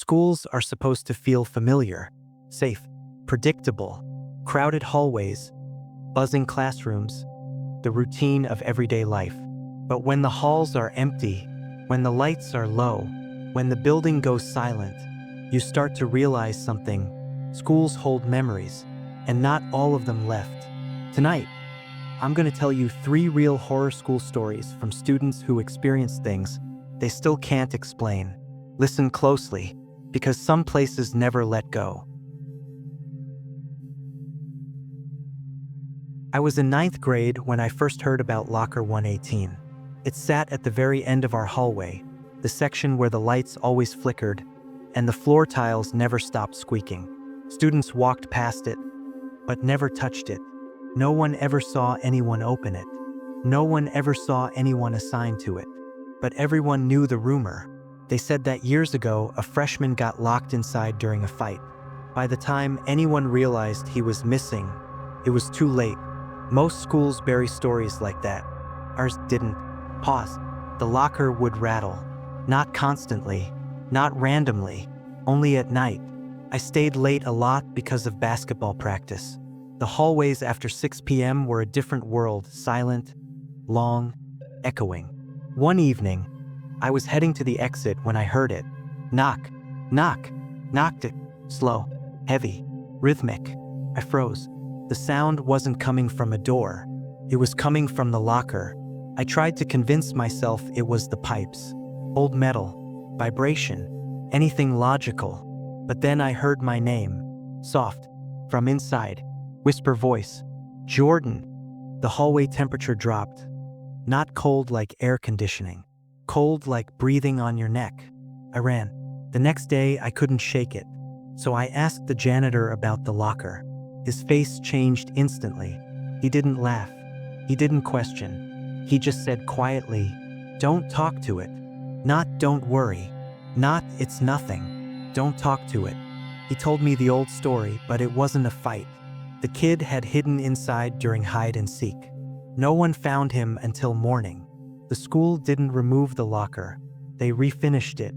Schools are supposed to feel familiar, safe, predictable, crowded hallways, buzzing classrooms, the routine of everyday life. But when the halls are empty, when the lights are low, when the building goes silent, you start to realize something. Schools hold memories, and not all of them left. Tonight, I'm going to tell you 3 real horror school stories from students who experienced things they still can't explain. Listen closely, because some places never let go. I was in 9th grade when I first heard about Locker 118. It sat at the very end of our hallway, the section where the lights always flickered and the floor tiles never stopped squeaking. Students walked past it, but never touched it. No one ever saw anyone open it. No one ever saw anyone assigned to it. But everyone knew the rumor. They said that years ago, a freshman got locked inside during a fight. By the time anyone realized he was missing, it was too late. Most schools bury stories like that. Ours didn't. Pause. The locker would rattle. Not constantly, not randomly, only at night. I stayed late a lot because of basketball practice. The hallways after 6 p.m. were a different world, silent, long, echoing. One evening, I was heading to the exit when I heard it. Knock, knock, knocked it. Slow, heavy, rhythmic. I froze. The sound wasn't coming from a door. It was coming from the locker. I tried to convince myself it was the pipes. Old metal, vibration, anything logical. But then I heard my name, soft, from inside. Whisper voice, Jordan. The hallway temperature dropped. Not cold like air conditioning. Cold like breathing on your neck. I ran. The next day, I couldn't shake it. So I asked the janitor about the locker. His face changed instantly. He didn't laugh. He didn't question. He just said quietly, don't talk to it. Not don't worry. Not it's nothing. Don't talk to it. He told me the old story, but it wasn't a fight. The kid had hidden inside during hide and seek. No one found him until morning. The school didn't remove the locker. They refinished it,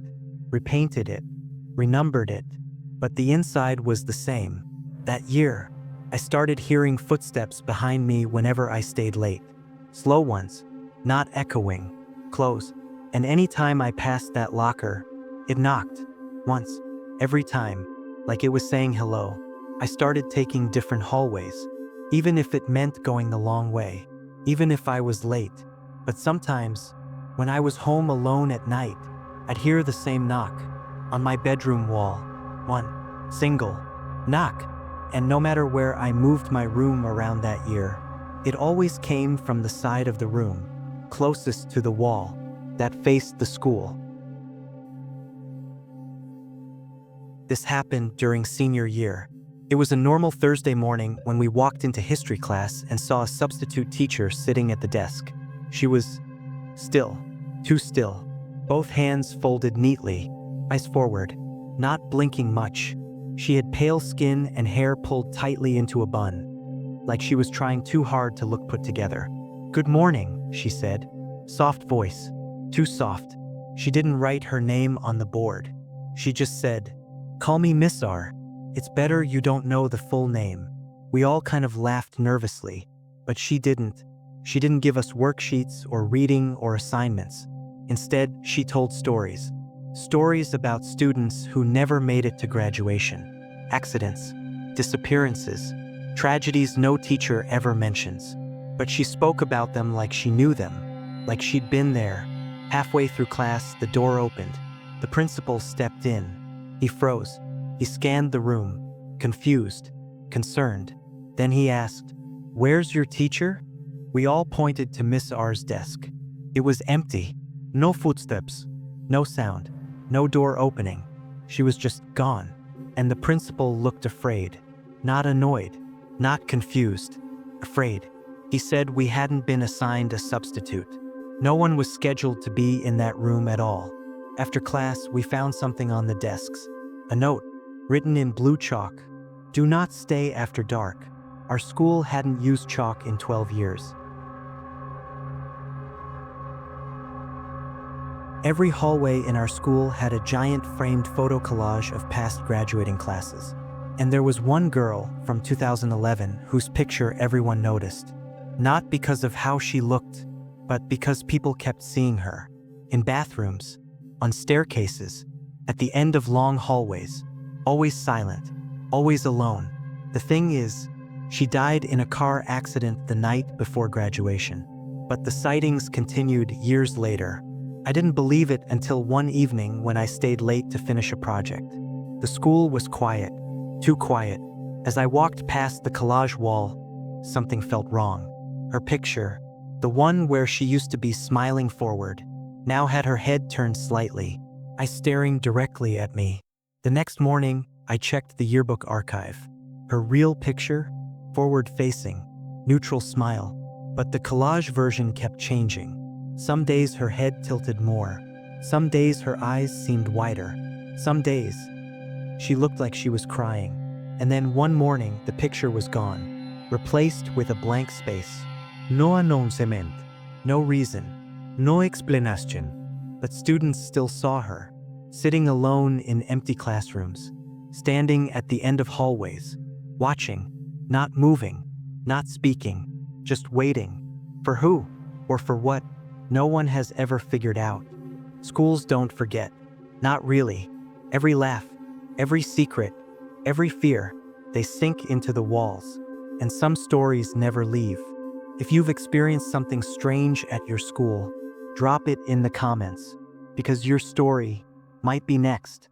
repainted it, renumbered it, but the inside was the same. That year, I started hearing footsteps behind me whenever I stayed late. Slow ones, not echoing, close. And any time I passed that locker, it knocked. Once, every time, like it was saying hello. I started taking different hallways, even if it meant going the long way, even if I was late. But sometimes, when I was home alone at night, I'd hear the same knock on my bedroom wall. One, single, knock. And no matter where I moved my room around that year, it always came from the side of the room, closest to the wall, that faced the school. This happened during senior year. It was a normal Thursday morning when we walked into history class and saw a substitute teacher sitting at the desk. She was still, too still, both hands folded neatly, eyes forward, not blinking much. She had pale skin and hair pulled tightly into a bun, like she was trying too hard to look put together. Good morning, she said, soft voice, too soft. She didn't write her name on the board. She just said, call me Miss R. It's better you don't know the full name. We all kind of laughed nervously, but she didn't. She didn't give us worksheets or reading or assignments. Instead, she told stories. Stories about students who never made it to graduation. Accidents, disappearances, tragedies no teacher ever mentions. But she spoke about them like she knew them, like she'd been there. Halfway through class, the door opened. The principal stepped in. He froze. He scanned the room, confused, concerned. Then he asked, where's your teacher? We all pointed to Miss R's desk. It was empty. No footsteps, no sound, no door opening. She was just gone. And the principal looked afraid, not annoyed, not confused, afraid. He said we hadn't been assigned a substitute. No one was scheduled to be in that room at all. After class, we found something on the desks. A note, written in blue chalk. Do not stay after dark. Our school hadn't used chalk in 12 years. Every hallway in our school had a giant framed photo collage of past graduating classes. And there was one girl from 2011 whose picture everyone noticed. Not because of how she looked, but because people kept seeing her. In bathrooms, on staircases, at the end of long hallways, always silent, always alone. The thing is, she died in a car accident the night before graduation. But the sightings continued years later. I didn't believe it until one evening when I stayed late to finish a project. The school was quiet, too quiet. As I walked past the collage wall, something felt wrong. Her picture, the one where she used to be smiling forward, now had her head turned slightly, eyes staring directly at me. The next morning, I checked the yearbook archive. Her real picture, forward-facing, neutral smile. But the collage version kept changing. Some days her head tilted more. Some days her eyes seemed wider. Some days, she looked like she was crying. And then one morning, the picture was gone, replaced with a blank space. No announcement, no reason, no explanation. But students still saw her, sitting alone in empty classrooms, standing at the end of hallways, watching, not moving, not speaking, just waiting. For who, or for what, no one has ever figured out. Schools don't forget. Not really. Every laugh, every secret, every fear, they sink into the walls. And some stories never leave. If you've experienced something strange at your school, drop it in the comments, because your story might be next.